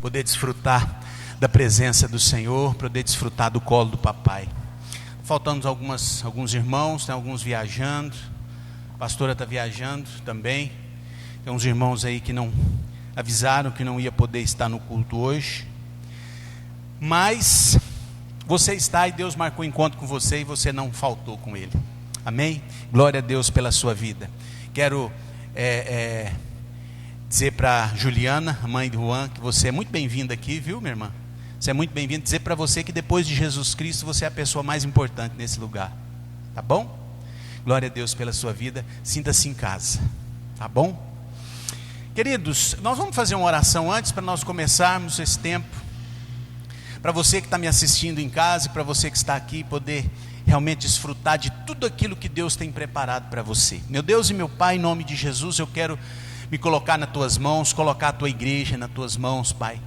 Poder desfrutar da presença do Senhor, poder desfrutar do colo do papai. Faltando alguns irmãos, tem alguns viajando, a pastora está viajando também. Tem uns irmãos aí que não avisaram que não ia poder estar no culto hoje. Mas você está e Deus marcou encontro com você e você não faltou com ele. Amém? Glória a Deus pela sua vida. Quero dizer para Juliana, a mãe de Juan, que você é muito bem-vinda aqui, viu, minha irmã? Você é muito bem-vinda. Dizer para você que depois de Jesus Cristo, você é a pessoa mais importante nesse lugar. Tá bom? Glória a Deus pela sua vida. Sinta-se em casa. Tá bom? Queridos, nós vamos fazer uma oração antes para nós começarmos esse tempo. Para você que está me assistindo em casa e para você que está aqui poder realmente desfrutar de tudo aquilo que Deus tem preparado para você. Meu Deus e meu Pai, em nome de Jesus, eu quero me colocar nas tuas mãos, colocar a tua igreja nas tuas mãos, Pai.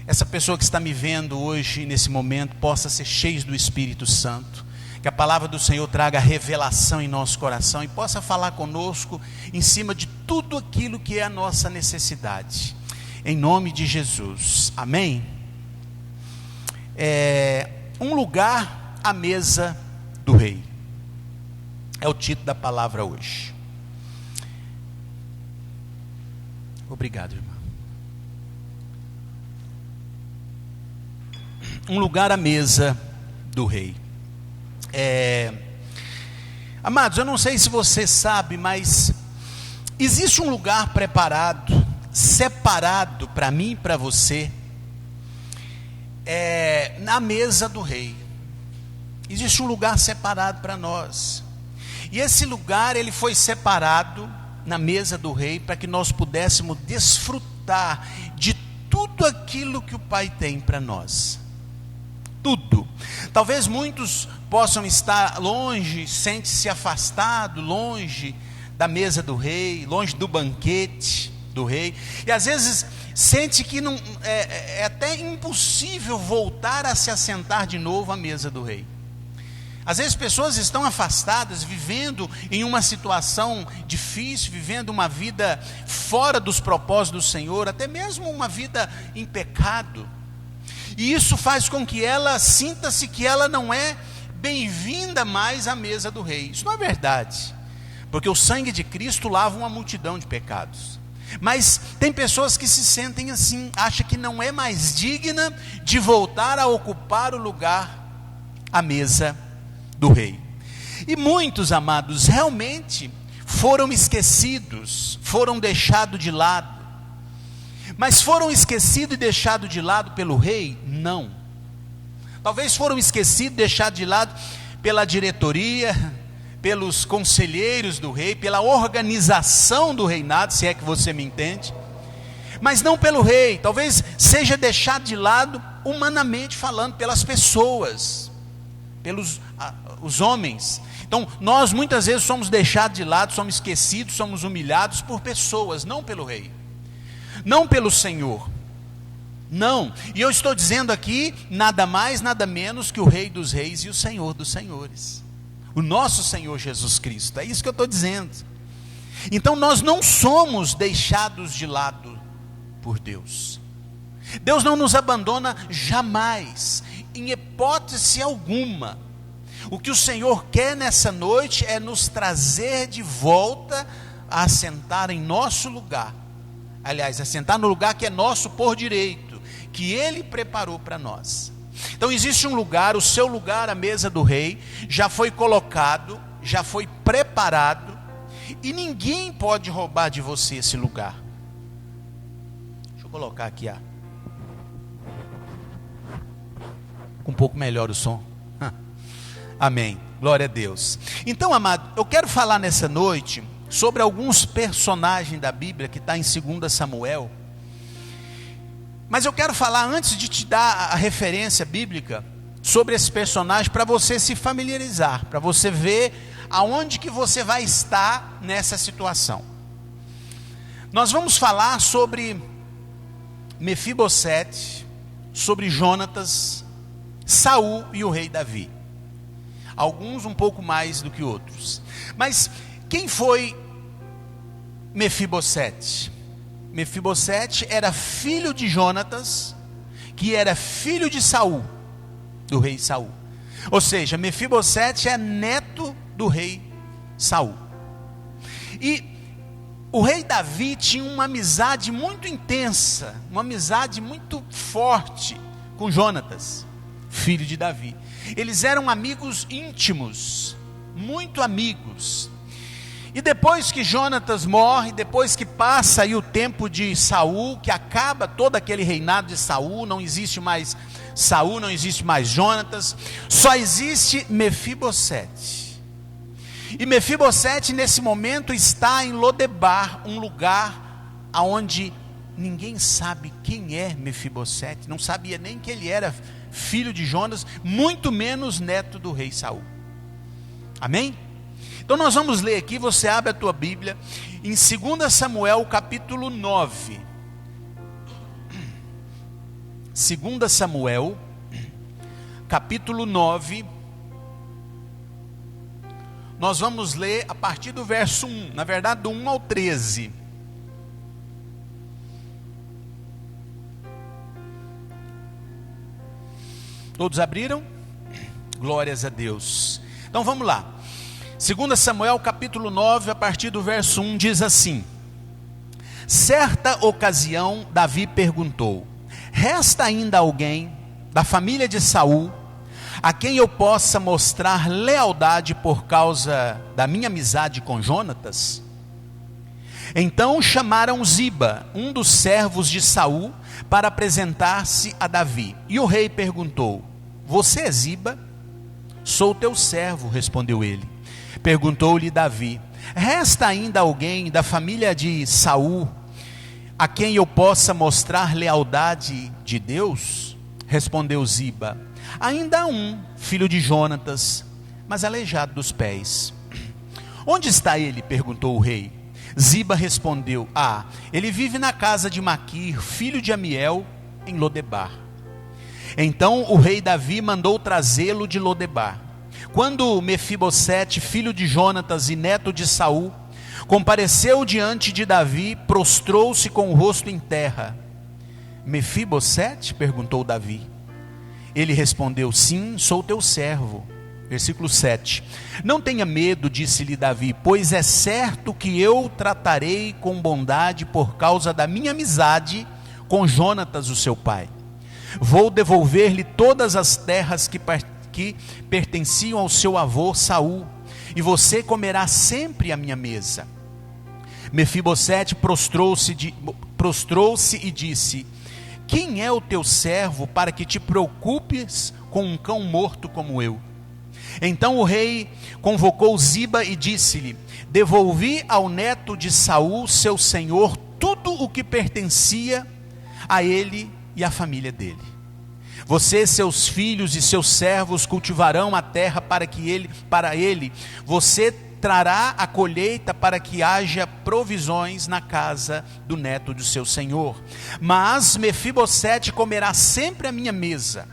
Essa pessoa que está me vendo hoje, nesse momento, possa ser cheia do Espírito Santo. Que a palavra do Senhor traga revelação em nosso coração e possa falar conosco em cima de tudo aquilo que é a nossa necessidade. Em nome de Jesus. Amém? Um lugar à mesa do rei. É o título da palavra hoje. Obrigado, irmão. Um lugar à mesa do rei. Amados, eu não sei se você sabe, mas existe um lugar preparado, separado para mim e para você, na mesa do rei. Existe um lugar separado para nós. E esse lugar, ele foi separado na mesa do rei, para que nós pudéssemos desfrutar de tudo aquilo que o Pai tem para nós. Tudo. Talvez muitos possam estar longe, sente-se afastado, longe da mesa do rei, longe do banquete do rei, e às vezes sente que não, é até impossível voltar a se assentar de novo à mesa do rei. Às vezes pessoas estão afastadas, vivendo em uma situação difícil, vivendo uma vida fora dos propósitos do Senhor, até mesmo uma vida em pecado. E isso faz com que ela sinta-se que ela não é bem-vinda mais à mesa do rei. Isso não é verdade, porque o sangue de Cristo lava uma multidão de pecados. Mas tem pessoas que se sentem assim, acham que não é mais digna de voltar a ocupar o lugar à mesa do rei. E muitos, amados, realmente foram esquecidos, foram deixados de lado. Mas foram esquecidos e deixados de lado pelo rei? Não. Talvez foram esquecidos e deixados de lado pela diretoria, pelos conselheiros do rei, pela organização do reinado, se é que você me entende. Mas não pelo rei. Talvez seja deixado de lado, humanamente falando, pelas pessoas, pelos os homens. Então nós muitas vezes somos deixados de lado, somos esquecidos, somos humilhados por pessoas, não pelo rei, não pelo Senhor. Não, e eu estou dizendo aqui nada mais, nada menos que o Rei dos Reis e o Senhor dos Senhores, o nosso Senhor Jesus Cristo. É isso que eu estou dizendo. Então nós não somos deixados de lado por Deus. Deus não nos abandona jamais, em hipótese alguma. O que o Senhor quer nessa noite é nos trazer de volta a assentar em nosso lugar. Aliás, assentar no lugar que é nosso por direito, que Ele preparou para nós. Então existe um lugar, o seu lugar à mesa do rei, já foi colocado, já foi preparado, e ninguém pode roubar de você esse lugar. Deixa eu colocar aqui, um pouco melhor o som. Amém, glória a Deus. Então, amado, eu quero falar nessa noite sobre alguns personagens da Bíblia que está em 2 Samuel. Mas eu quero falar, antes de te dar a referência bíblica, sobre esse personagem, para você se familiarizar, para você ver aonde que você vai estar nessa situação. Nós vamos falar sobre Mefibosete, sobre Jonatas, Saul e o rei Davi. Alguns um pouco mais do que outros. Mas quem foi Mefibosete? Mefibosete era filho de Jonatas, que era filho de Saul, do rei Saul. Ou seja, Mefibosete é neto do rei Saul. E o rei Davi tinha uma amizade muito intensa, uma amizade muito forte com Jonatas, filho de Davi. Eles eram amigos íntimos, muito amigos. E depois que Jonatas morre, depois que passa aí o tempo de Saul, que acaba todo aquele reinado de Saul, não existe mais Saul, não existe mais Jonatas, só existe Mefibosete. E Mefibosete nesse momento está em Lodebar, um lugar onde ninguém sabe quem é Mefibosete, não sabia nem que ele era filho de Jonas, muito menos neto do rei Saul. Amém? Então nós vamos ler aqui, você abre a tua Bíblia, em 2 Samuel capítulo 9. 2 Samuel capítulo 9. Nós vamos ler a partir do verso 1, na verdade do 1 ao 13. Todos abriram? Glórias a Deus. Então vamos lá. 2 Samuel capítulo 9, a partir do verso 1, diz assim: Certa ocasião, Davi perguntou: Resta ainda alguém da família de Saul a quem eu possa mostrar lealdade por causa da minha amizade com Jonatas? Então chamaram Ziba, um dos servos de Saul, para apresentar-se a Davi. E o rei perguntou: Você é Ziba? Sou teu servo, respondeu ele. Perguntou-lhe Davi: Resta ainda alguém da família de Saul a quem eu possa mostrar lealdade de Deus? Respondeu Ziba: Ainda há um, filho de Jonatas, mas aleijado dos pés. Onde está ele? Perguntou o rei. Ziba respondeu: ele vive na casa de Maquir, filho de Amiel, em Lodebar. Então o rei Davi mandou trazê-lo de Lodebar. Quando Mefibosete, filho de Jonatas e neto de Saul, compareceu diante de Davi, prostrou-se com o rosto em terra. Mefibosete? Perguntou Davi. Ele respondeu: Sim, sou teu servo. Versículo 7. Não tenha medo, disse-lhe Davi, pois é certo que eu tratarei com bondade por causa da minha amizade com Jonatas, o seu pai. Vou devolver-lhe todas as terras que pertenciam ao seu avô Saul, e você comerá sempre à minha mesa. Mefibosete prostrou-se e disse: Quem é o teu servo para que te preocupes com um cão morto como eu? Então o rei convocou Ziba e disse-lhe: Devolvi ao neto de Saul, seu senhor, tudo o que pertencia a ele e à família dele. Você, seus filhos e seus servos cultivarão a terra para ele. Você trará a colheita para que haja provisões na casa do neto do seu senhor. Mas Mefibosete comerá sempre à minha mesa.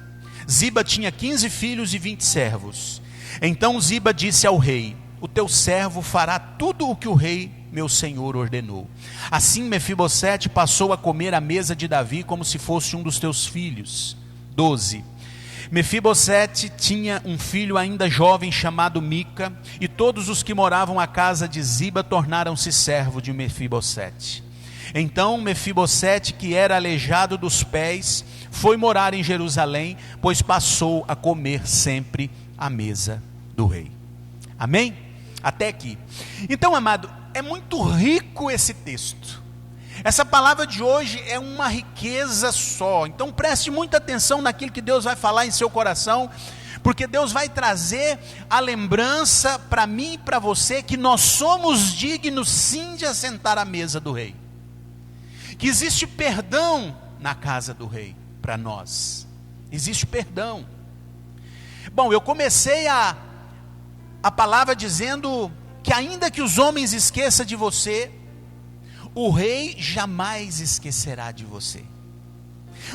Ziba tinha 15 filhos e 20 servos. Então Ziba disse ao rei: O teu servo fará tudo o que o rei, meu senhor, ordenou. Assim Mefibosete passou a comer à mesa de Davi como se fosse um dos teus filhos. 12. Mefibosete tinha um filho ainda jovem chamado Mica, e todos os que moravam à casa de Ziba tornaram-se servo de Mefibosete. Então Mefibosete, que era aleijado dos pés, foi morar em Jerusalém, pois passou a comer sempre à mesa do rei. Amém? Até aqui. Então, amado, é muito rico esse texto. Essa palavra de hoje é uma riqueza só. Então preste muita atenção naquilo que Deus vai falar em seu coração, porque Deus vai trazer a lembrança para mim e para você que nós somos dignos sim de assentar à mesa do rei. Que existe perdão na casa do rei para nós. Existe perdão. Bom, eu comecei a palavra dizendo que ainda que os homens esqueçam de você, o rei jamais esquecerá de você.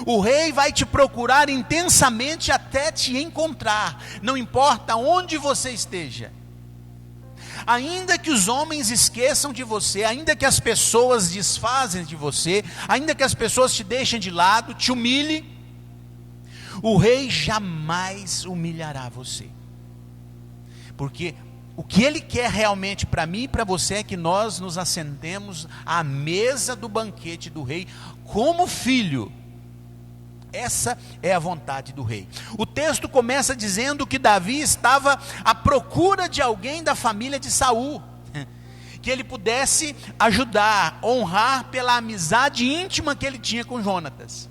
O rei vai te procurar intensamente até te encontrar, não importa onde você esteja. ainda que os homens esqueçam de você, ainda que as pessoas desfazem de você, ainda que as pessoas te deixem de lado, te humilhem, o rei jamais humilhará você. Porque o que ele quer realmente para mim e para você é que nós nos assentemos à mesa do banquete do rei como filho. Essa é a vontade do rei. O texto começa dizendo que Davi estava à procura de alguém da família de Saul, que ele pudesse ajudar, honrar pela amizade íntima que ele tinha com Jonatas.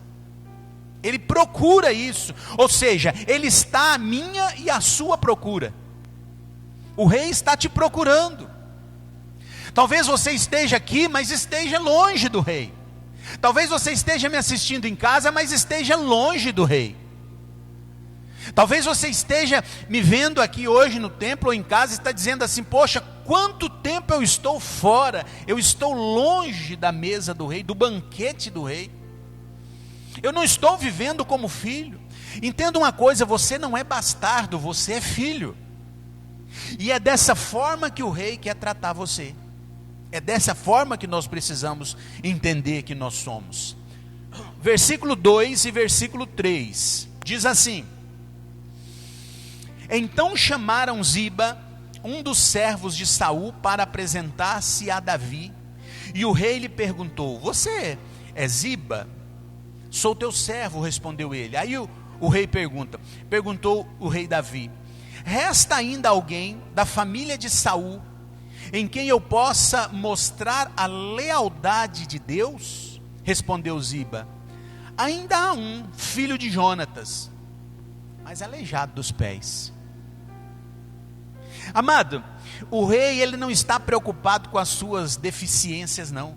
Ele procura isso, ou seja, ele está à minha e à sua procura. O rei está te procurando. Talvez você esteja aqui, mas esteja longe do rei. Talvez você esteja me assistindo em casa, mas esteja longe do rei. Talvez você esteja me vendo aqui hoje no templo ou em casa e está dizendo assim: poxa, quanto tempo eu estou fora, eu estou longe da mesa do rei, do banquete do rei. Eu não estou vivendo como filho. Entenda uma coisa, você não é bastardo, você é filho. E é dessa forma que o rei quer tratar você. É dessa forma que nós precisamos entender que nós somos. Versículo 2 e versículo 3 diz assim: então chamaram Ziba, um dos servos de Saul, para apresentar-se a Davi. E o rei lhe perguntou: você é Ziba? Sou teu servo, respondeu ele. Aí o rei perguntou o rei Davi: resta ainda alguém da família de Saul em quem eu possa mostrar a lealdade de Deus? Respondeu Ziba: ainda há um, filho de Jonatas, mas aleijado dos pés. Amado, o rei, ele não está preocupado com as suas deficiências, não,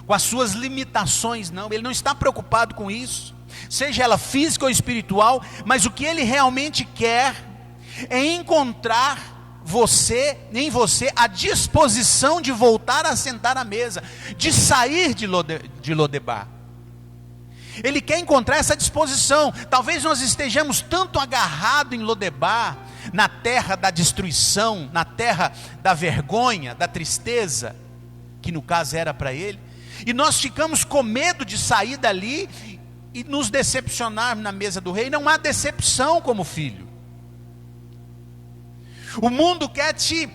com as suas limitações, não. Ele não está preocupado com isso, seja ela física ou espiritual. Mas o que ele realmente quer é encontrar em você a disposição de voltar a sentar à mesa, de sair de Lodebar. Ele quer encontrar essa disposição. Talvez nós estejamos tanto agarrados em Lodebar, na terra da destruição, na terra da vergonha, da tristeza, que no caso era para ele, e nós ficamos com medo de sair dali e nos decepcionar na mesa do rei. Não há decepção como filho. O mundo quer te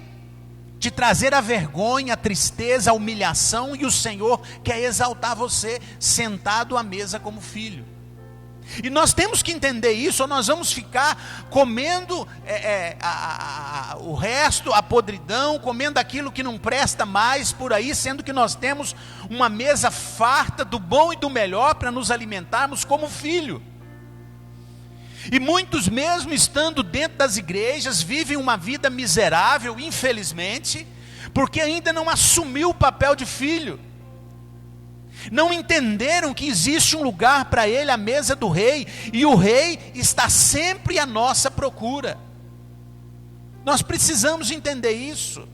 trazer a vergonha, a tristeza, a humilhação, e o Senhor quer exaltar você sentado à mesa como filho. E nós temos que entender isso, ou nós vamos ficar comendo o resto, a podridão, comendo aquilo que não presta mais por aí, sendo que nós temos uma mesa farta do bom e do melhor para nos alimentarmos como filho. E muitos, mesmo estando dentro das igrejas, vivem uma vida miserável, infelizmente, porque ainda não assumiu o papel de filho. Não entenderam que existe um lugar para ele à mesa do rei, e o rei está sempre à nossa procura. Nós precisamos entender isso.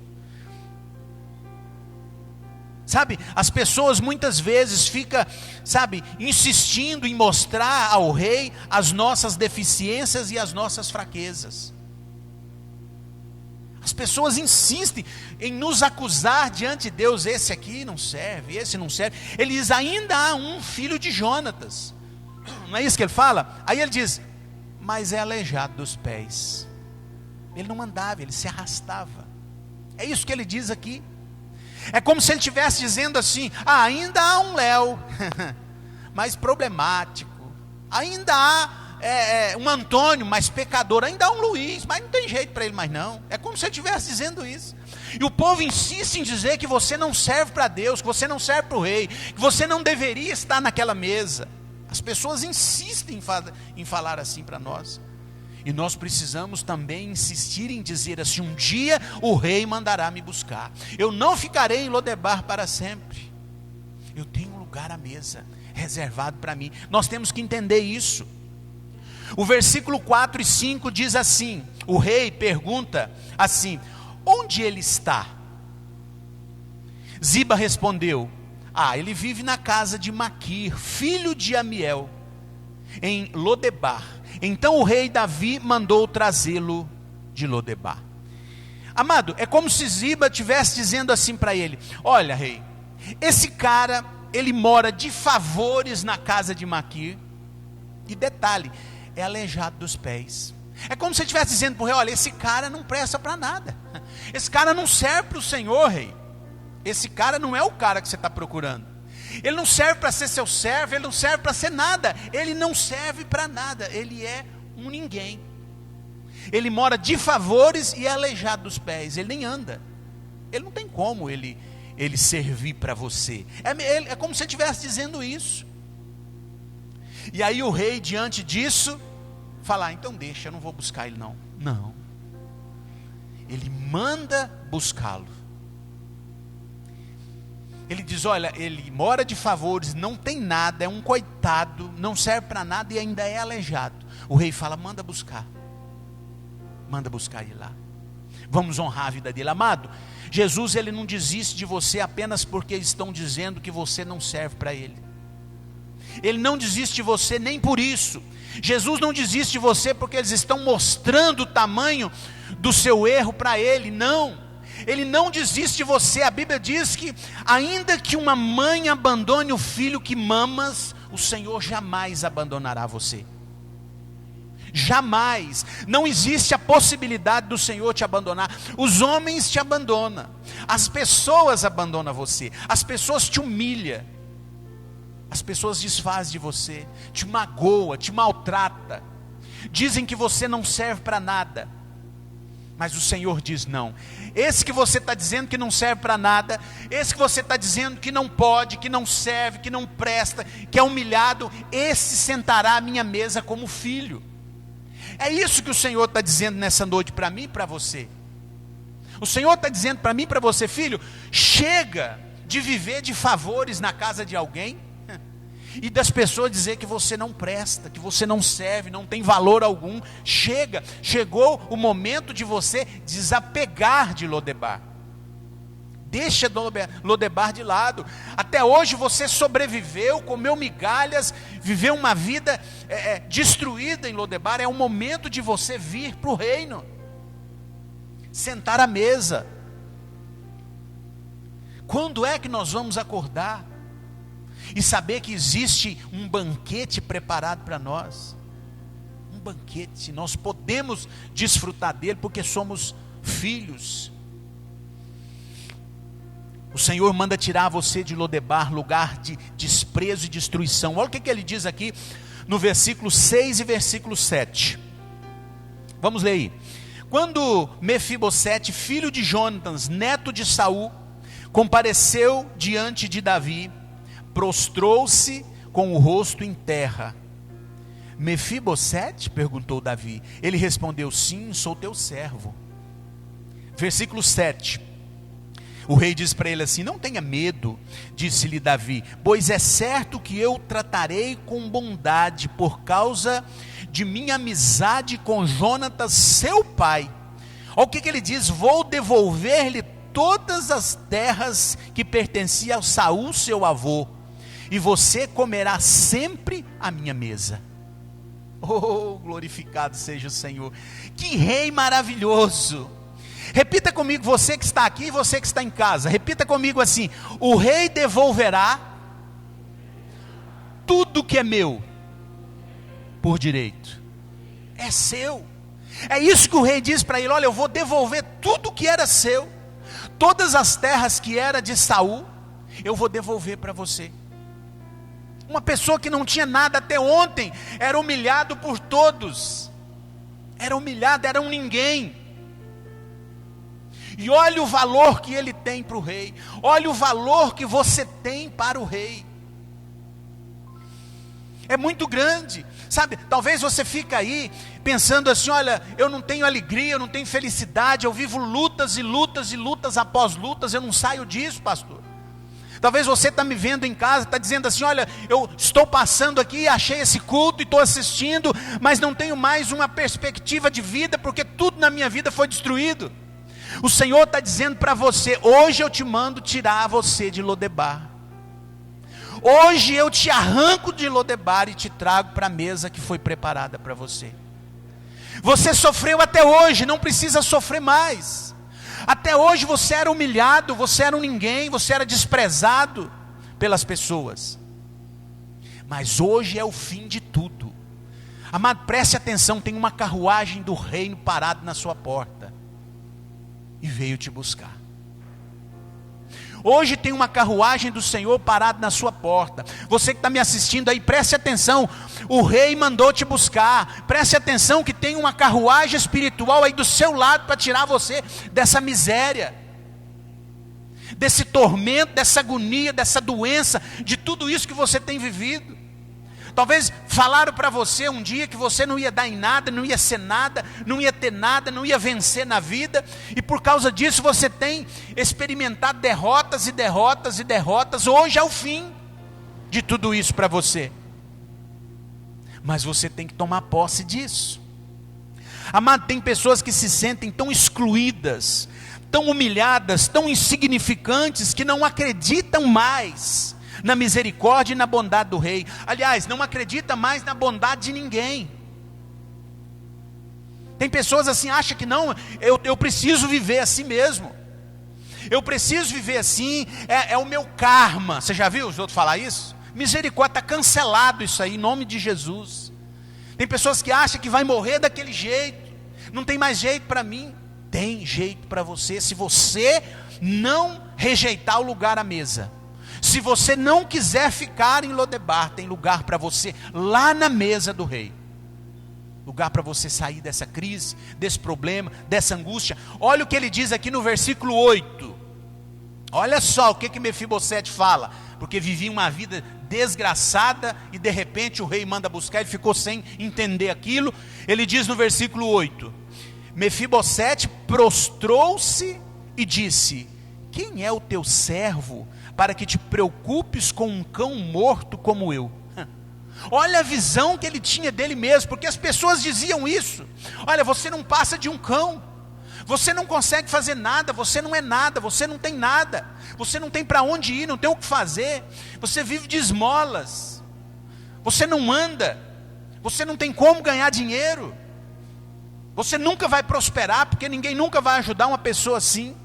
Sabe, as pessoas muitas vezes ficam, insistindo em mostrar ao rei as nossas deficiências e as nossas fraquezas. As pessoas insistem em nos acusar diante de Deus: esse aqui não serve, esse não serve. Ele diz: ainda há um filho de Jonatas. Não é isso que ele fala? Aí ele diz: mas é aleijado dos pés. Ele não andava, ele se arrastava. É isso que ele diz aqui. É como se ele estivesse dizendo assim: ainda há um Léo, mais problemático. Ainda há um Antônio, mais pecador. Ainda há um Luiz, mas não tem jeito para ele mais não. É como se ele estivesse dizendo isso. E o povo insiste em dizer que você não serve para Deus, que você não serve para o rei, que você não deveria estar naquela mesa. As pessoas insistem em falar assim para nós. E nós precisamos também insistir em dizer assim: um dia o rei mandará me buscar. Eu não ficarei em Lodebar para sempre. Eu tenho um lugar à mesa reservado para mim. Nós temos que entender isso. O versículo 4 e 5 diz assim: o rei pergunta assim: onde ele está? Ziba respondeu: ele vive na casa de Maquir, filho de Amiel, em Lodebar. Então o rei Davi mandou trazê-lo de Lodebar. Amado, é como se Ziba estivesse dizendo assim para ele: olha, rei, esse cara, ele mora de favores na casa de Maquir, e detalhe, é aleijado dos pés. É como se ele estivesse dizendo para o rei: olha, esse cara não presta para nada, esse cara não serve para o Senhor, rei. Esse cara não é o cara que você está procurando. Ele não serve para ser seu servo, ele não serve para ser nada, ele não serve para nada, ele é um ninguém. Ele mora de favores e é aleijado dos pés, ele nem anda. Ele não tem como ele servir para você. É como se ele estivesse dizendo isso. E aí o rei, diante disso, fala: então deixa, eu não vou buscar ele não. Não. Ele manda buscá-lo. Ele diz: olha, ele mora de favores, não tem nada, é um coitado, não serve para nada e ainda é aleijado. O rei fala: manda buscar ele lá. Vamos honrar a vida dele. Amado, Jesus, ele não desiste de você apenas porque estão dizendo que você não serve para ele. Ele não desiste de você nem por isso. Jesus não desiste de você porque eles estão mostrando o tamanho do seu erro para ele. Não. Ele não desiste de você. A Bíblia diz que ainda que uma mãe abandone o filho que mamas, o Senhor jamais abandonará você. Jamais. Não existe a possibilidade do Senhor te abandonar. Os homens te abandonam, as pessoas abandonam você, as pessoas te humilham, as pessoas desfazem de você, te magoam, te maltratam, dizem que você não serve para nada. Mas o Senhor diz: não, esse que você está dizendo que não serve para nada, esse que você está dizendo que não pode, que não serve, que não presta, que é humilhado, esse sentará à minha mesa como filho. É isso que o Senhor está dizendo nessa noite para mim e para você. O Senhor está dizendo para mim e para você: filho, chega de viver de favores na casa de alguém, e das pessoas dizer que você não presta, que você não serve, não tem valor algum. Chegou o momento de você desapegar de Lodebar. Deixa Lodebar de lado. Até hoje você sobreviveu, comeu migalhas, viveu uma vida destruída em Lodebar. É o momento de você vir para o reino, sentar à mesa. Quando é que nós vamos acordar e saber que existe um banquete preparado para nós? Um banquete, nós podemos desfrutar dele porque somos filhos. O Senhor manda tirar você de Lodebar, lugar de desprezo e destruição. Olha o que ele diz aqui no versículo 6 e versículo 7. Vamos ler aí. Quando Mefibosete, filho de Jonatas, neto de Saul, compareceu diante de Davi, prostrou-se com o rosto em terra. Mefibosete? Perguntou Davi. Ele respondeu: sim, sou teu servo. Versículo 7. O rei diz para ele assim: não tenha medo, disse-lhe Davi, pois é certo que eu tratarei com bondade por causa de minha amizade com Jonatas, seu pai. Olha o que ele diz: vou devolver-lhe todas as terras que pertenciam a Saul, seu avô, e você comerá sempre à minha mesa. Oh, glorificado seja o Senhor. Que rei maravilhoso. Repita comigo, você que está aqui e você que está em casa. Repita comigo assim: o rei devolverá tudo que é meu por direito. É seu. É isso que o rei diz para ele: olha, eu vou devolver tudo que era seu. Todas as terras que era de Saul, eu vou devolver para você. Uma pessoa que não tinha nada até ontem, era humilhado por todos. Era humilhado, era um ninguém. E olha o valor que ele tem para o rei. Olha o valor que você tem para o rei. É muito grande. Sabe, talvez você fica aí pensando assim: olha, eu não tenho alegria, eu não tenho felicidade, eu vivo lutas e lutas e lutas após lutas, eu não saio disso, pastor. Talvez você está me vendo em casa, está dizendo assim: olha, eu estou passando aqui, achei esse culto e estou assistindo, mas não tenho mais uma perspectiva de vida, porque tudo na minha vida foi destruído. O Senhor está dizendo para você: hoje eu te mando tirar você de Lodebar. Hoje eu te arranco de Lodebar e te trago para a mesa que foi preparada para você. Você sofreu até hoje, não precisa sofrer mais. Até hoje você era humilhado, você era um ninguém, você era desprezado pelas pessoas. Mas hoje é o fim de tudo. Amado, preste atenção, tem uma carruagem do reino parado na sua porta. E veio te buscar. Hoje tem uma carruagem do Senhor parada na sua porta. Você que está me assistindo aí, preste atenção. O rei mandou te buscar. Preste atenção que tem uma carruagem espiritual aí do seu lado para tirar você dessa miséria, desse tormento, dessa agonia, dessa doença, de tudo isso que você tem vivido. Talvez falaram para você um dia que você não ia dar em nada, não ia ser nada, não ia ter nada, não ia vencer na vida, e por causa disso você tem experimentado derrotas e derrotas e derrotas. Hoje é o fim de tudo isso para você, mas você tem que tomar posse disso. Amado, tem pessoas que se sentem tão excluídas, tão humilhadas, tão insignificantes, que não acreditam mais na misericórdia e na bondade do rei. Aliás, não acredita mais na bondade de ninguém. Tem pessoas assim, acham que não, eu preciso viver assim mesmo. Eu preciso viver assim, é o meu karma. Você já viu os outros falar isso? Misericórdia, está cancelado isso aí, em nome de Jesus. Tem pessoas que acham que vai morrer daquele jeito, não tem mais jeito para mim. Tem jeito para você, se você não rejeitar o lugar à mesa. Se você não quiser ficar em Lodebar, tem lugar para você lá na mesa do rei. Lugar para você sair dessa crise, desse problema, dessa angústia. Olha o que ele diz aqui no versículo 8. Olha só o que Mefibosete fala. Porque vivia uma vida desgraçada e de repente o rei manda buscar, ele ficou sem entender aquilo. Ele diz no versículo 8: Mefibosete prostrou-se e disse: quem é o teu servo para que te preocupes com um cão morto como eu? Olha a visão que ele tinha dele mesmo, porque as pessoas diziam isso. Olha, você não passa de um cão, você não consegue fazer nada, você não é nada, você não tem nada, você não tem para onde ir, não tem o que fazer, você vive de esmolas, você não anda, você não tem como ganhar dinheiro, você nunca vai prosperar, porque ninguém nunca vai ajudar uma pessoa assim.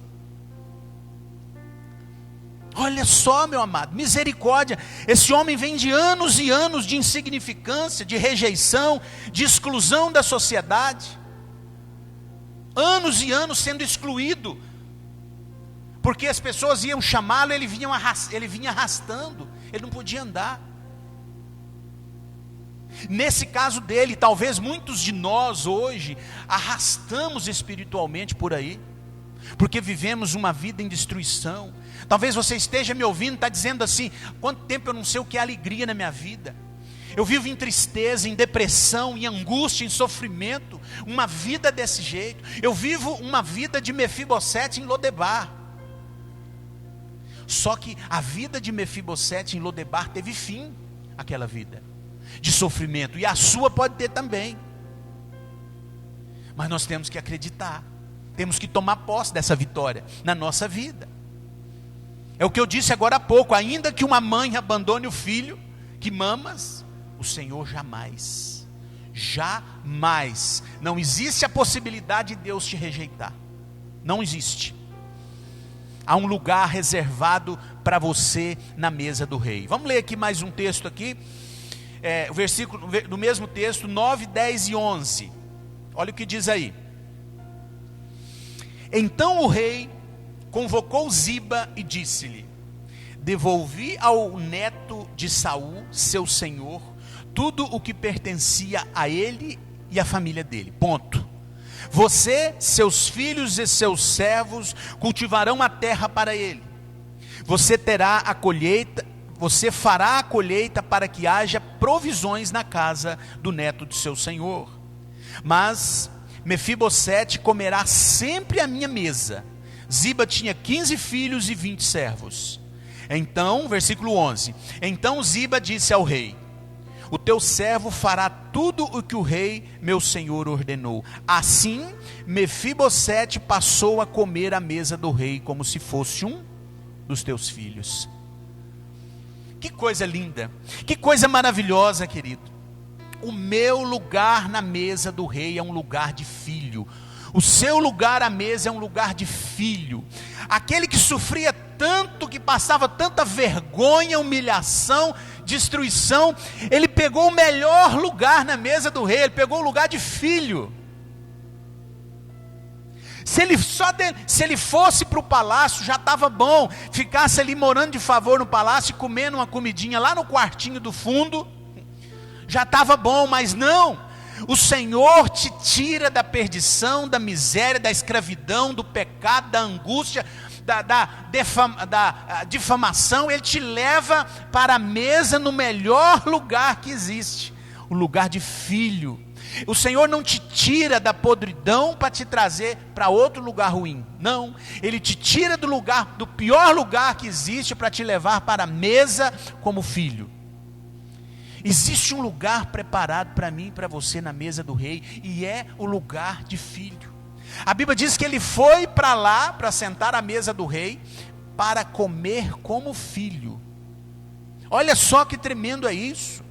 Olha só, meu amado, misericórdia. Esse homem vem de anos e anos de insignificância, de rejeição, de exclusão da sociedade. Anos e anos sendo excluído, porque as pessoas iam chamá-lo, ele vinha arrastando, ele não podia andar. Nesse caso dele, talvez muitos de nós hoje arrastamos espiritualmente por aí, porque vivemos uma vida em destruição. Talvez você esteja me ouvindo, está dizendo assim: quanto tempo eu não sei o que é alegria na minha vida. Eu vivo em tristeza, em depressão, em angústia, em sofrimento. Uma vida desse jeito. Eu vivo uma vida de Mefibosete em Lodebar. Só que a vida de Mefibosete em Lodebar teve fim. Aquela vida de sofrimento. E a sua pode ter também. Mas nós temos que acreditar. Temos que tomar posse dessa vitória na nossa vida. É o que eu disse agora há pouco: ainda que uma mãe abandone o filho que mamas, o Senhor jamais, jamais, não existe a possibilidade de Deus te rejeitar. Não existe. Há um lugar reservado para você na mesa do rei. Vamos ler aqui mais um texto aqui, o versículo do mesmo texto, 9, 10 e 11. Olha o que diz aí. Então o rei convocou Ziba e disse-lhe: devolvi ao neto de Saul, seu senhor, tudo o que pertencia a ele e à família dele. Ponto. Você, seus filhos e seus servos cultivarão a terra para ele. Você terá a colheita, você fará a colheita para que haja provisões na casa do neto de seu senhor. Mas Mefibosete comerá sempre à minha mesa. Ziba tinha 15 filhos e 20 servos. Então, versículo 11. Então Ziba disse ao rei: o teu servo fará tudo o que o rei, meu senhor, ordenou. Assim, Mefibosete passou a comer à mesa do rei, como se fosse um dos teus filhos. Que coisa linda, que coisa maravilhosa, querido. O meu lugar na mesa do rei é um lugar de filho. O seu lugar à mesa é um lugar de filho. Aquele que sofria tanto, que passava tanta vergonha, humilhação, destruição, ele pegou o melhor lugar na mesa do rei, ele pegou o lugar de filho. Se ele fosse para o palácio, já estava bom, ficasse ali morando de favor no palácio, comendo uma comidinha lá no quartinho do fundo, já estava bom, mas não. O Senhor te tira da perdição, da miséria, da escravidão, do pecado, da angústia, da difamação. Ele te leva para a mesa no melhor lugar que existe, o lugar de filho. O Senhor não te tira da podridão para te trazer para outro lugar ruim. Não, Ele te tira do pior lugar que existe para te levar para a mesa como filho. Existe um lugar preparado para mim e para você na mesa do rei, e é o lugar de filho. A Bíblia diz que ele foi para lá, para sentar à mesa do rei, para comer como filho. Olha só que tremendo é isso.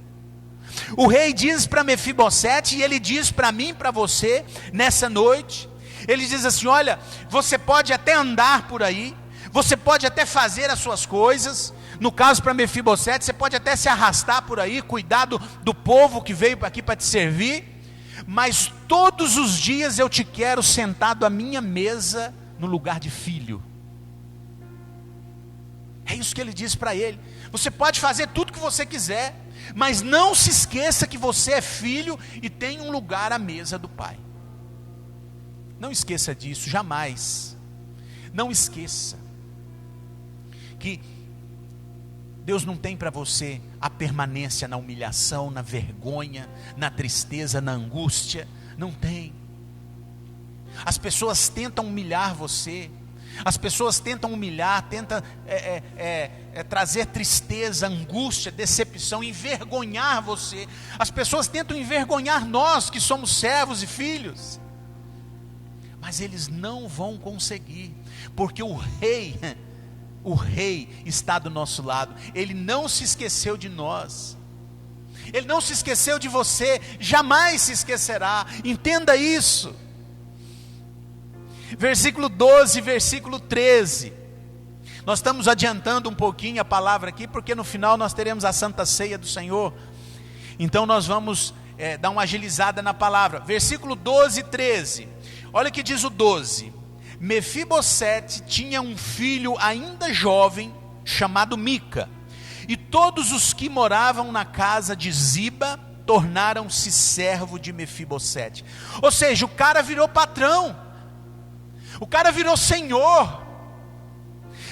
O rei diz para Mefibosete, e ele diz para mim e para você, nessa noite, ele diz assim: olha, você pode até andar por aí, você pode até fazer as suas coisas. No caso para Mefibosete, você pode até se arrastar por aí, cuidar do povo que veio aqui para te servir, mas todos os dias eu te quero sentado à minha mesa no lugar de filho. É isso que ele diz para ele. Você pode fazer tudo o que você quiser, mas não se esqueça que você é filho e tem um lugar à mesa do Pai. Não esqueça disso, jamais. Não esqueça que Deus não tem para você a permanência na humilhação, na vergonha, na tristeza, na angústia. Não tem. As pessoas tentam humilhar você. As pessoas tentam humilhar, tentam trazer tristeza, angústia, decepção, envergonhar você. As pessoas tentam envergonhar nós que somos servos e filhos. Mas eles não vão conseguir, porque o rei está do nosso lado. Ele não se esqueceu de nós. Ele não se esqueceu de você, jamais se esquecerá. Entenda isso. Versículo 12, versículo 13. Nós estamos adiantando um pouquinho a palavra aqui, porque no final nós teremos a Santa Ceia do Senhor. Então nós vamos dar uma agilizada na palavra. Versículo 12 e 13. Olha o que diz o 12. Mefibosete tinha um filho ainda jovem, chamado Mica. E todos os que moravam na casa de Ziba tornaram-se servo de Mefibosete. Ou seja, o cara virou patrão. O cara virou senhor.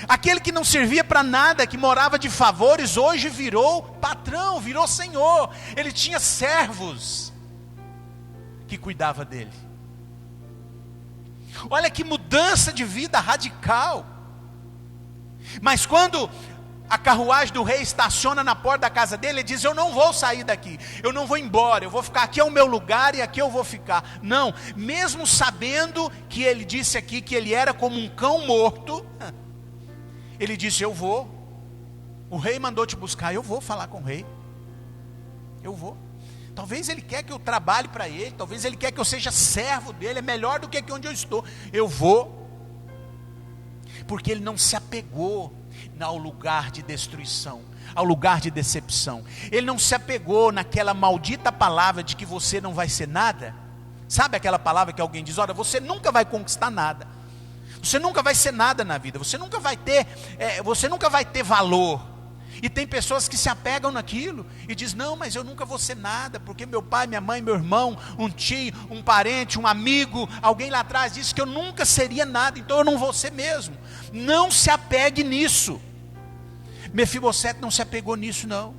Aquele que não servia para nada, que morava de favores, hoje virou patrão, virou senhor. Ele tinha servos que cuidavam dele. Olha que mudança de vida radical. Mas quando a carruagem do rei estaciona na porta da casa dele, ele diz: eu não vou sair daqui, eu não vou embora, eu vou ficar aqui, é o meu lugar e aqui eu vou ficar. Não, mesmo sabendo que ele disse aqui que ele era como um cão morto, ele disse: eu vou. O rei mandou te buscar, eu vou falar com o rei. Eu vou. Talvez ele quer que eu trabalhe para ele, talvez ele quer que eu seja servo dele, é melhor do que aqui onde eu estou. Eu vou. Porque ele não se apegou ao lugar de destruição, ao lugar de decepção. Ele não se apegou naquela maldita palavra de que você não vai ser nada. Sabe aquela palavra que alguém diz: olha, você nunca vai conquistar nada, você nunca vai ser nada na vida, você nunca vai ter valor. E tem pessoas que se apegam naquilo e diz: não, mas eu nunca vou ser nada, porque meu pai, minha mãe, meu irmão, um tio, um parente, um amigo, alguém lá atrás disse que eu nunca seria nada, então eu não vou ser mesmo. Não se apegue nisso. Mefibosete não se apegou nisso, não.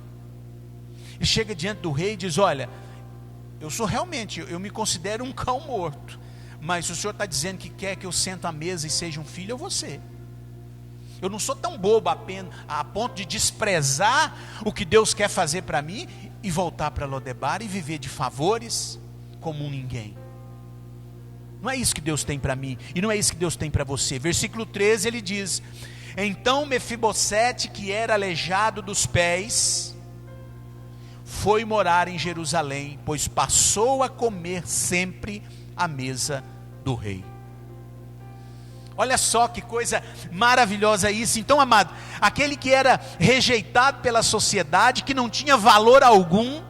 E chega diante do rei e diz: olha, eu me considero um cão morto, mas se o senhor está dizendo que quer que eu sente à mesa e seja um filho, eu vou ser. Eu não sou tão bobo a ponto de desprezar o que Deus quer fazer para mim e voltar para Lodebar e viver de favores como um ninguém. Não é isso que Deus tem para mim, e não é isso que Deus tem para você. Versículo 13 ele diz: então Mefibosete, que era aleijado dos pés, foi morar em Jerusalém, pois passou a comer sempre à mesa do rei. Olha só que coisa maravilhosa isso. Então, amado, aquele que era rejeitado pela sociedade, que não tinha valor algum,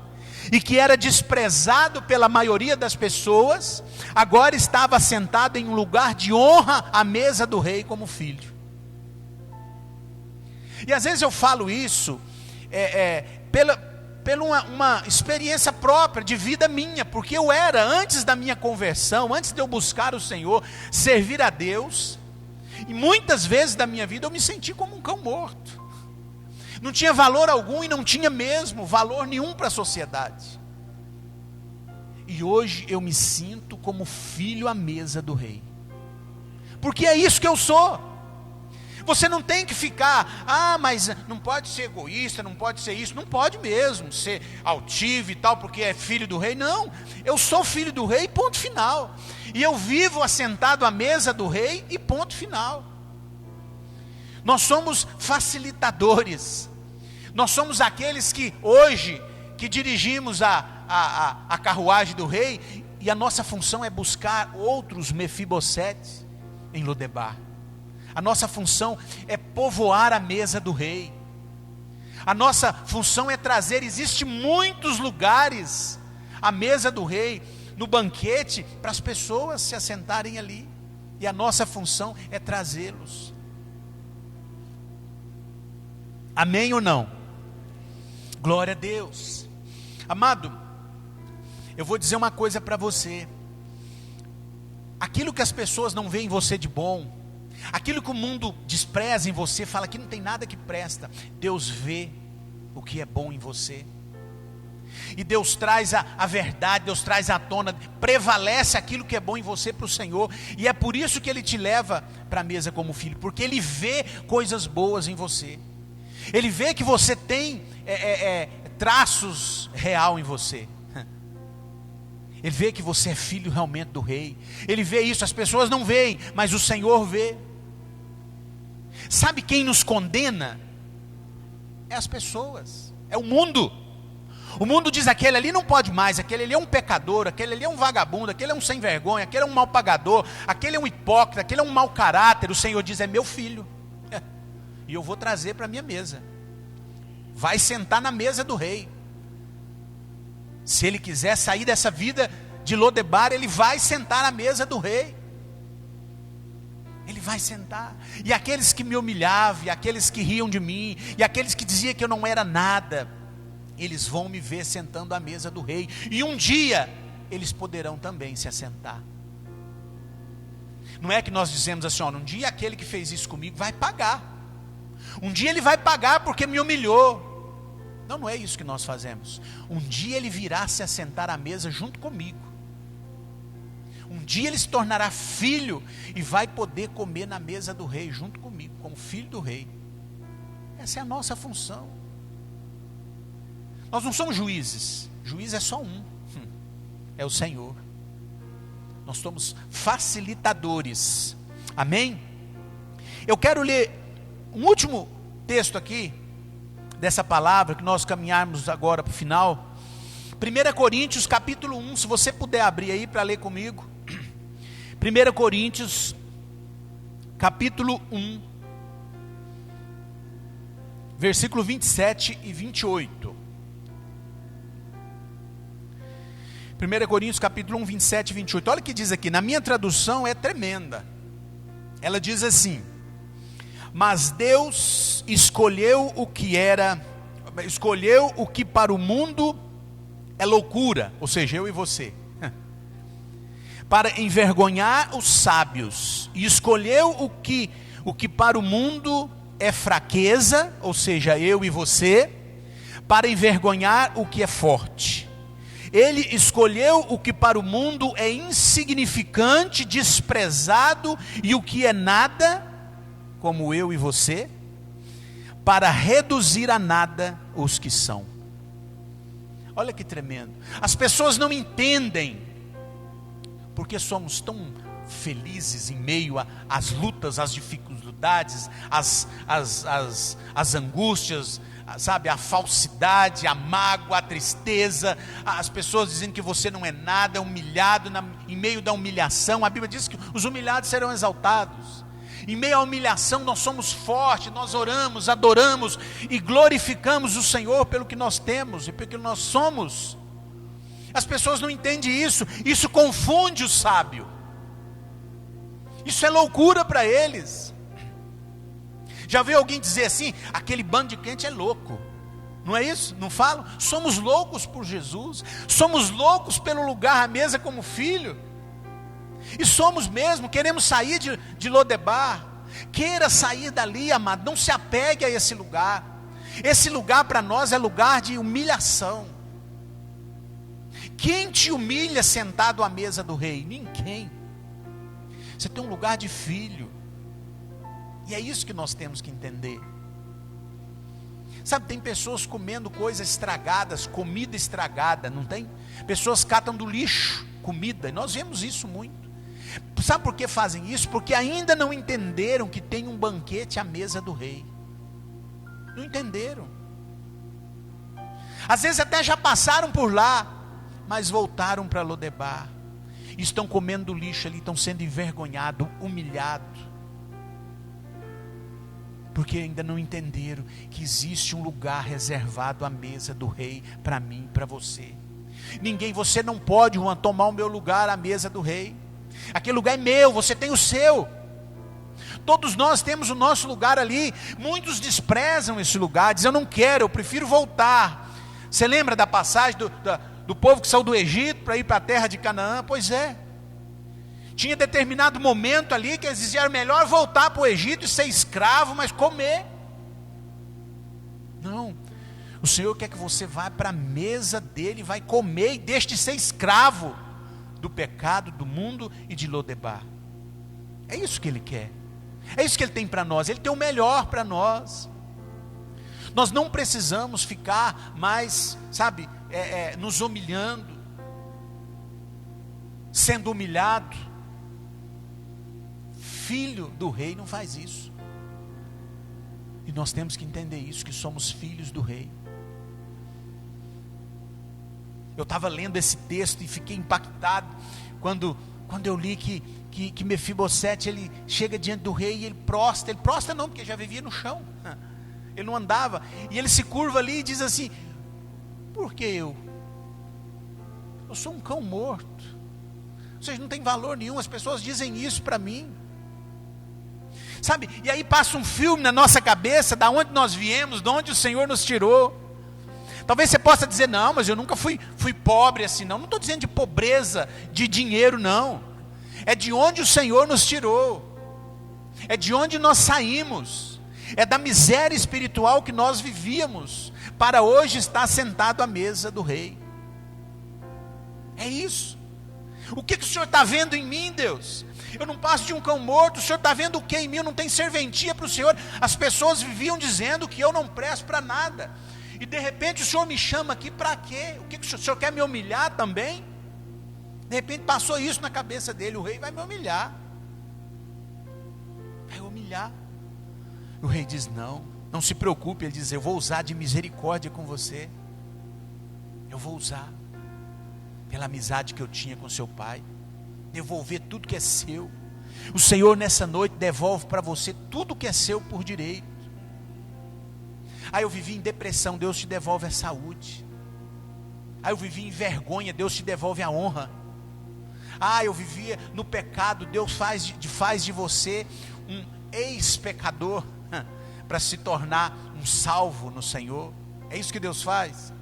e que era desprezado pela maioria das pessoas, agora estava sentado em um lugar de honra à mesa do rei como filho. E às vezes eu falo isso pela uma experiência própria, de vida minha, porque eu era, antes da minha conversão, antes de eu buscar o Senhor, servir a Deus, e muitas vezes da minha vida eu me senti como um cão morto. Não tinha valor algum e não tinha mesmo valor nenhum para a sociedade. E hoje eu me sinto como filho à mesa do rei. Porque é isso que eu sou. Você não tem que ficar, mas não pode ser egoísta, não pode ser isso. Não pode mesmo ser altivo e tal, porque é filho do rei. Não, eu sou filho do rei, ponto final. E eu vivo assentado à mesa do rei e ponto final. Nós somos facilitadores. Nós somos aqueles que hoje, que dirigimos a carruagem do rei, e a nossa função é buscar outros Mefibosetes em Lodebar. A nossa função é povoar a mesa do rei. A nossa função é trazer, existe muitos lugares, a mesa do rei, no banquete, para as pessoas se assentarem ali. E a nossa função é trazê-los. Amém ou não? Glória a Deus. Amado, eu vou dizer uma coisa para você. Aquilo que as pessoas não veem em você de bom, aquilo que o mundo despreza em você, fala que não tem nada que presta, Deus vê o que é bom em você. E Deus traz a verdade, Deus traz à tona, prevalece aquilo que é bom em você para o Senhor. E é por isso que Ele te leva para a mesa como filho, porque Ele vê coisas boas em você. Ele vê que você tem traços real em você. Ele vê que você é filho realmente do rei. Ele vê isso, as pessoas não veem, mas o Senhor vê. Sabe quem nos condena? É as pessoas, é o mundo. O mundo diz: aquele ali não pode mais, aquele ali é um pecador, aquele ali é um vagabundo, aquele é um sem vergonha, aquele é um mal pagador, aquele é um hipócrita, aquele é um mau caráter. O Senhor diz: é meu filho, e eu vou trazer para a minha mesa. Vai sentar na mesa do rei. Se ele quiser sair dessa vida de Lodebar, ele vai sentar na mesa do rei. Ele vai sentar. E aqueles que me humilhavam, e aqueles que riam de mim, e aqueles que diziam que eu não era nada, eles vão me ver sentando à mesa do rei. E um dia eles poderão também se assentar. Não é que nós dizemos assim: um dia aquele que fez isso comigo vai pagar. Um dia ele vai pagar porque me humilhou. Não, não é isso que nós fazemos. Um dia ele virá se assentar à mesa junto comigo. Um dia ele se tornará filho e vai poder comer na mesa do rei junto comigo, como filho do rei. Essa é a nossa função. Nós não somos juízes. Juiz é só um. É o Senhor. Nós somos facilitadores. Amém? Eu quero ler um último texto aqui, dessa palavra, que nós caminharmos agora para o final. 1 Coríntios capítulo 1, se você puder abrir aí para ler comigo. 1 Coríntios capítulo 1, versículo 27 e 28. 1 Coríntios capítulo 1, 27 e 28. Olha o que diz aqui, na minha tradução é tremenda. Ela diz assim: mas Deus escolheu o que para o mundo é loucura, ou seja, eu e você, para envergonhar os sábios, e escolheu o que para o mundo é fraqueza, ou seja, eu e você, para envergonhar o que é forte. Ele escolheu o que para o mundo é insignificante, desprezado, e o que é nada, como eu e você, para reduzir a nada os que são. Olha que tremendo. As pessoas não entendem porque somos tão felizes em meio às lutas, às dificuldades, as angústias, sabe, a falsidade, a mágoa, a tristeza, as pessoas dizendo que você não é nada, humilhado, em meio da humilhação, a Bíblia diz que os humilhados serão exaltados. Em meio à humilhação nós somos fortes, nós oramos, adoramos e glorificamos o Senhor pelo que nós temos e pelo que nós somos. As pessoas não entendem isso, isso confunde o sábio, isso é loucura para eles. Já viu alguém dizer assim, aquele bando de crente é louco, não é isso? Não falam? Somos loucos por Jesus, somos loucos pelo lugar à mesa como filho, e somos mesmo, queremos sair de Lodebar. Queira sair dali, amado, não se apegue a esse lugar para nós é lugar de humilhação. Quem te humilha sentado à mesa do rei? Ninguém. Você tem um lugar de filho, e é isso que nós temos que entender. Sabe, tem pessoas comendo coisas estragadas, comida estragada, não tem? Pessoas catam do lixo comida, e nós vemos isso muito. Sabe por que fazem isso? Porque ainda não entenderam que tem um banquete à mesa do rei. Não entenderam. Às vezes até já passaram por lá, mas voltaram para Lodebar. Estão comendo do lixo ali, estão sendo envergonhados, humilhados. Porque ainda não entenderam que existe um lugar reservado à mesa do rei, para mim, para você. Você não pode, Juan, tomar o meu lugar à mesa do rei. Aquele lugar é meu, você tem o seu. Todos nós temos o nosso lugar ali. Muitos desprezam esse lugar, dizem, eu não quero, eu prefiro voltar. Você lembra da passagem do povo que saiu do Egito para ir para a terra de Canaã? Pois é. Tinha determinado momento ali que eles diziam, melhor voltar para o Egito e ser escravo, mas comer. Não, o Senhor quer que você vá para a mesa dele, vai comer e deixe de ser escravo do pecado, do mundo e de Lodebar. É isso que Ele quer, é isso que Ele tem para nós, Ele tem o melhor para nós. Nós não precisamos ficar mais, sabe, nos humilhando, sendo humilhado. Filho do rei não faz isso, e nós temos que entender isso, que somos filhos do rei. Eu estava lendo esse texto e fiquei impactado quando eu li que Mefibosete, ele chega diante do rei e ele prostra não, porque já vivia no chão, ele não andava, e ele se curva ali e diz assim, por que eu sou um cão morto, ou seja, não tem valor nenhum, as pessoas dizem isso para mim, sabe, e aí passa um filme na nossa cabeça, da onde nós viemos, de onde o Senhor nos tirou. Talvez você possa dizer, não, mas eu nunca fui pobre assim, não estou dizendo de pobreza, de dinheiro não, é de onde o Senhor nos tirou, é de onde nós saímos, é da miséria espiritual que nós vivíamos, para hoje estar sentado à mesa do rei. É isso. O que o Senhor está vendo em mim, Deus? Eu não passo de um cão morto, o Senhor está vendo o que em mim? Eu não tenho serventia para o Senhor. As pessoas viviam dizendo que eu não presto para nada, e de repente o Senhor me chama aqui para quê? O que o Senhor quer me humilhar também? De repente passou isso na cabeça dele, o rei vai me humilhar, vai humilhar. O rei diz, não se preocupe, ele diz, eu vou usar de misericórdia com você, eu vou usar, pela amizade que eu tinha com seu pai, devolver tudo que é seu. O Senhor nessa noite devolve para você tudo que é seu por direito. Eu vivi em depressão, Deus te devolve a saúde. Eu vivi em vergonha, Deus te devolve a honra. Eu vivia no pecado, Deus faz de você um ex-pecador para se tornar um salvo no Senhor. É isso que Deus faz.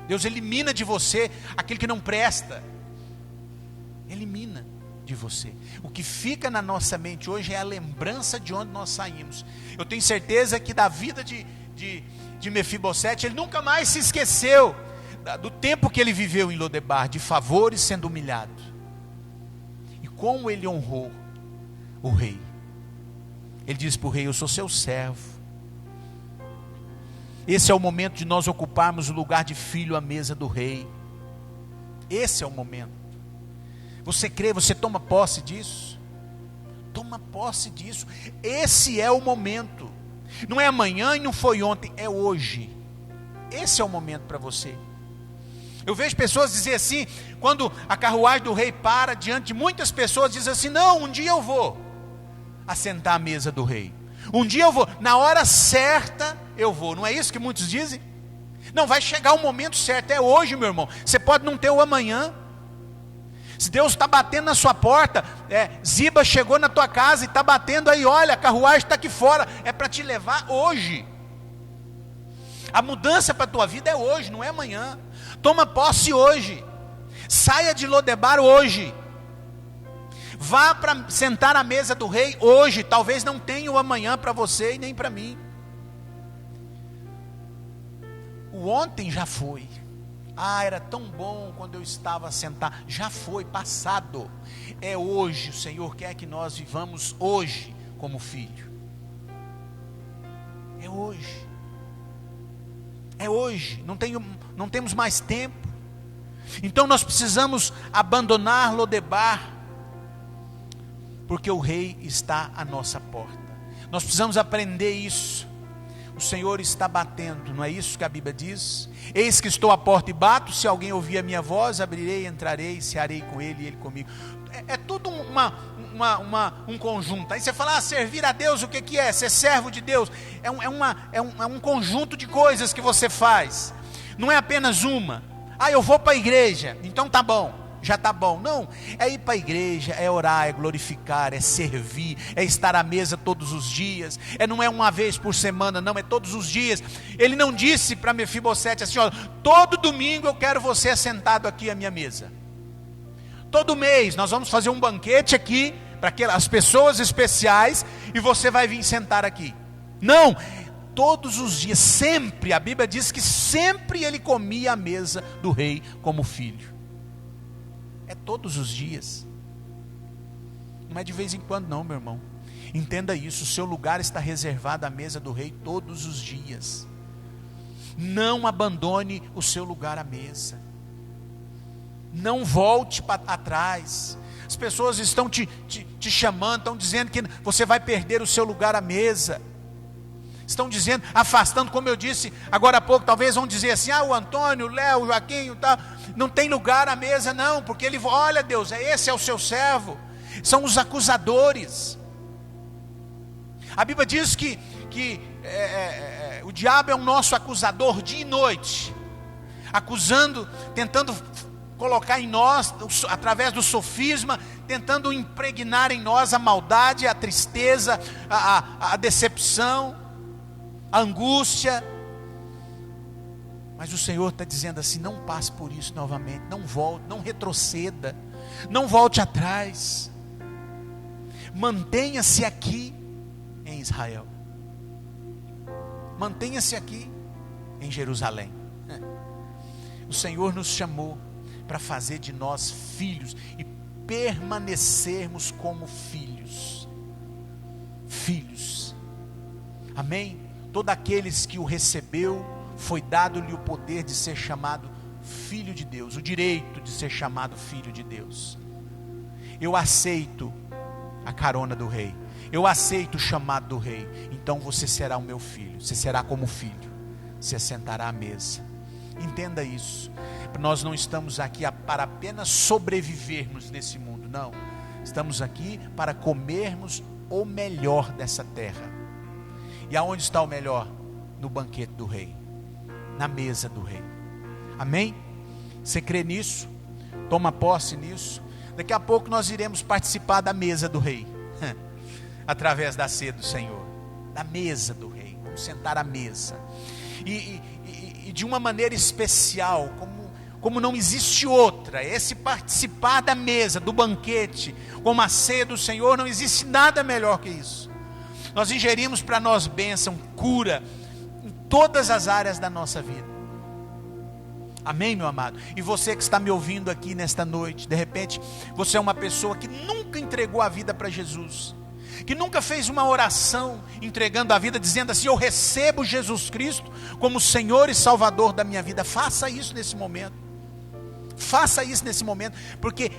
Deus elimina de você aquilo que não presta, elimina de você. O que fica na nossa mente hoje é a lembrança de onde nós saímos. Eu tenho certeza que da vida de Mefibosete, ele nunca mais se esqueceu do tempo que ele viveu em Lodebar, de favores, sendo humilhado, e como ele honrou o rei. Ele diz para o rei, eu sou seu servo. Esse é o momento de nós ocuparmos o lugar de filho à mesa do rei. Esse é o momento. Você crê, você toma posse disso? Toma posse disso. Esse é o momento. Não é amanhã e não foi ontem, é hoje. Esse é o momento para você. Eu vejo pessoas dizer assim, quando a carruagem do rei para diante de muitas pessoas, diz assim: não, um dia eu vou assentar à mesa do rei. Um dia eu vou, na hora certa eu vou. Não é isso que muitos dizem? Não, vai chegar o momento certo, é hoje, meu irmão. Você pode não ter o amanhã. Se Deus está batendo na sua porta, Ziba chegou na tua casa e está batendo aí, olha, a carruagem está aqui fora, é para te levar hoje. A mudança para a tua vida é hoje, não é amanhã. Toma posse hoje. Saia de Lodebar hoje. Vá para sentar à mesa do rei hoje. Talvez não tenha o amanhã para você e nem para mim. O ontem já foi. Ah, era tão bom quando eu estava sentado. Já foi, passado. É hoje. O Senhor quer que nós vivamos hoje como filho. É hoje. É hoje. Não temos mais tempo. Então nós precisamos abandonar Lodebar, porque o rei está à nossa porta. Nós precisamos aprender isso. O Senhor está batendo, não é isso que a Bíblia diz? Eis que estou à porta e bato, se alguém ouvir a minha voz, abrirei, entrarei, cearei com ele e ele comigo. É tudo um conjunto. Aí você fala, servir a Deus, o que é? Ser servo de Deus. É um conjunto de coisas que você faz. Não é apenas uma. Eu vou para a igreja, então tá bom. Já está bom. Não, é ir para a igreja, é orar, é glorificar, é servir, é estar à mesa todos os dias. Não é uma vez por semana, não, é todos os dias. Ele não disse para Mefibosete assim, ó, todo domingo eu quero você sentado aqui à minha mesa. Todo mês nós vamos fazer um banquete aqui, para as pessoas especiais, e você vai vir sentar aqui. Não, todos os dias, sempre, a Bíblia diz que sempre ele comia à mesa do rei como filho. É todos os dias. Não é de vez em quando não, meu irmão. Entenda isso, o seu lugar está reservado à mesa do rei todos os dias. Não abandone o seu lugar à mesa. Não volte atrás. As pessoas estão te chamando, estão dizendo que você vai perder o seu lugar à mesa. Estão dizendo, afastando, como eu disse agora há pouco, talvez vão dizer assim, o Antônio, o Léo, o Joaquim, não tem lugar à mesa não, porque ele, olha Deus, esse é o seu servo, são os acusadores. A Bíblia diz que o diabo é o nosso acusador dia e noite, acusando, tentando colocar em nós, através do sofisma, tentando impregnar em nós a maldade, a tristeza, a decepção, a angústia. Mas o Senhor está dizendo assim, não passe por isso novamente, não volte, não retroceda, não volte atrás, mantenha-se aqui em Israel, mantenha-se aqui em Jerusalém. O Senhor nos chamou para fazer de nós filhos e permanecermos como filhos. Filhos. Amém? Todos aqueles que o recebeu, foi dado-lhe o poder de ser chamado filho de Deus, o direito de ser chamado filho de Deus. Eu aceito a carona do rei, eu aceito o chamado do rei, então você será o meu filho, você será como filho, você sentará à mesa. Entenda isso, nós não estamos aqui para apenas sobrevivermos nesse mundo, não, estamos aqui para comermos o melhor dessa terra. E aonde está o melhor? No banquete do rei, na mesa do rei. Amém? Você crê nisso? Toma posse nisso? Daqui a pouco nós iremos participar da mesa do rei, através da ceia do Senhor, da mesa do rei. Vamos sentar à mesa, e de uma maneira especial, como não existe outra. Esse participar da mesa, do banquete, como a ceia do Senhor, não existe nada melhor que isso. Nós ingerimos para nós bênção, cura, em todas as áreas da nossa vida. Amém, meu amado? E você que está me ouvindo aqui nesta noite, de repente, você é uma pessoa que nunca entregou a vida para Jesus, que nunca fez uma oração entregando a vida, dizendo assim, eu recebo Jesus Cristo como Senhor e Salvador da minha vida. Faça isso nesse momento. Faça isso nesse momento, porque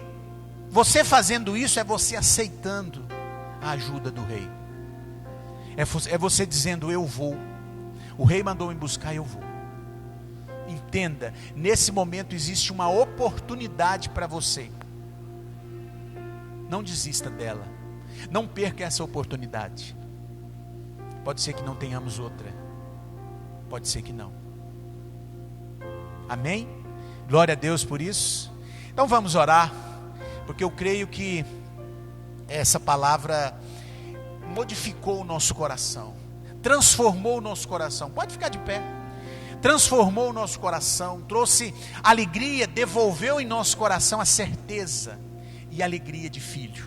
você fazendo isso é você aceitando a ajuda do rei. É você dizendo: eu vou. O rei mandou me buscar, eu vou. Entenda, nesse momento existe uma oportunidade para você. Não desista dela. Não perca essa oportunidade. Pode ser que não tenhamos outra. Pode ser que não. Amém? Glória a Deus por isso. Então vamos orar, porque eu creio que essa palavra modificou o nosso coração, transformou o nosso coração. Pode ficar de pé. Transformou o nosso coração, trouxe alegria, devolveu em nosso coração a certeza e a alegria de filho.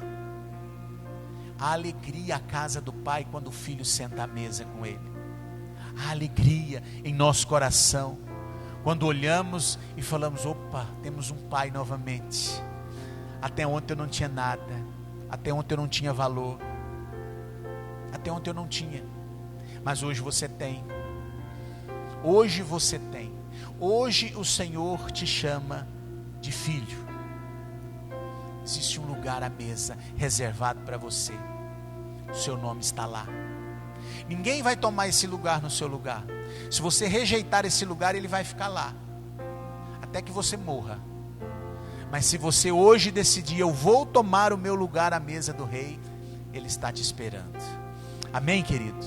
A alegria à casa do Pai quando o filho senta à mesa com ele. A alegria em nosso coração quando olhamos e falamos: opa, temos um Pai novamente. Até ontem eu não tinha nada, até ontem eu não tinha valor, até ontem eu não tinha, mas hoje você tem. Hoje você tem. Hoje o Senhor te chama de filho. Existe um lugar à mesa reservado para você. O seu nome está lá. Ninguém vai tomar esse lugar no seu lugar. Se você rejeitar esse lugar, ele vai ficar lá até que você morra. Mas se você hoje decidir: eu vou tomar o meu lugar à mesa do rei, ele está te esperando. Amém, querido?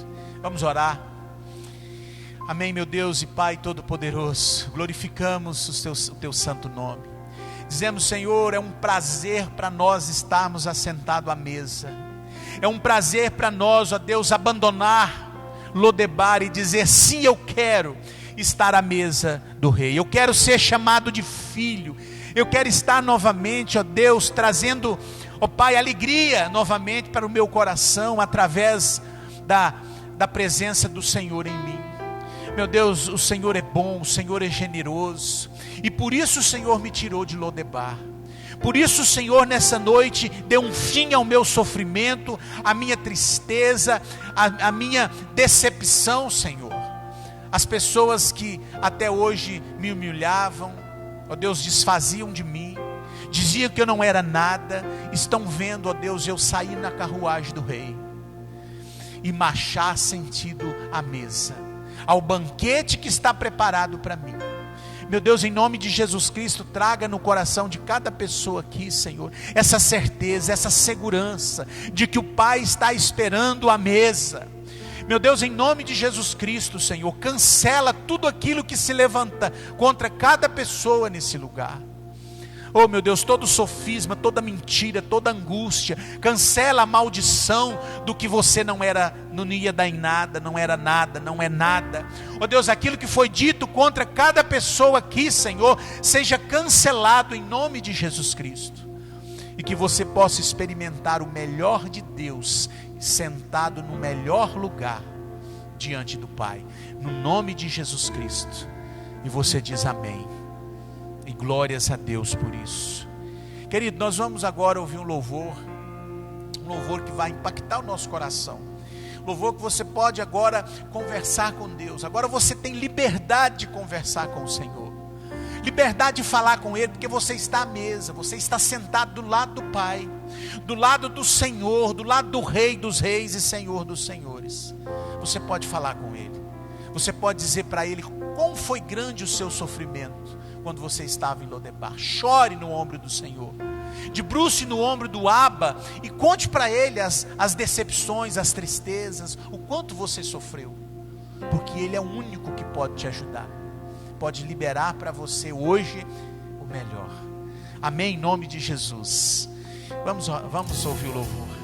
Vamos orar. Amém, meu Deus e Pai Todo-Poderoso, glorificamos o Teu santo nome. Dizemos: Senhor, é um prazer para nós estarmos assentados à mesa. É um prazer para nós, ó Deus, abandonar Lodebar e dizer: sim, eu quero estar à mesa do rei. Eu quero ser chamado de filho. Eu quero estar novamente, ó Deus, trazendo, ó Pai, alegria novamente para o meu coração, através da presença do Senhor em mim. Meu Deus, o Senhor é bom, o Senhor é generoso, e por isso o Senhor me tirou de Lodebar. Por isso o Senhor nessa noite deu um fim ao meu sofrimento, à minha tristeza, à minha decepção, Senhor. As pessoas que até hoje me humilhavam, ó Deus, desfaziam de mim, diziam que eu não era nada, estão vendo, ó Deus, eu sair na carruagem do rei e marchar sentido à mesa, ao banquete que está preparado para mim. Meu Deus, em nome de Jesus Cristo, traga no coração de cada pessoa aqui, Senhor, essa certeza, essa segurança de que o Pai está esperando à mesa. Meu Deus, em nome de Jesus Cristo, Senhor, cancela tudo aquilo que se levanta contra cada pessoa nesse lugar. Oh meu Deus, todo sofisma, toda mentira, toda angústia, cancela a maldição do que você não ia dar em nada, não era nada, não é nada. Oh Deus, aquilo que foi dito contra cada pessoa aqui, Senhor, seja cancelado em nome de Jesus Cristo. E que você possa experimentar o melhor de Deus, sentado no melhor lugar, diante do Pai, no nome de Jesus Cristo. E você diz amém. E glórias a Deus por isso. Querido, nós vamos agora ouvir um louvor que vai impactar o nosso coração. Louvor que você pode agora conversar com Deus. Agora você tem liberdade de conversar com o Senhor. Liberdade de falar com Ele, porque você está à mesa, você está sentado do lado do Pai, do lado do Senhor, do lado do Rei dos Reis e Senhor dos Senhores. Você pode falar com Ele. Você pode dizer para Ele quão foi grande o seu sofrimento quando você estava em Lodebar. Chore no ombro do Senhor, debruce no ombro do Abba e conte para Ele as decepções, as tristezas, o quanto você sofreu, porque Ele é o único que pode te ajudar, pode liberar para você hoje o melhor. Amém, em nome de Jesus. Vamos ouvir o louvor.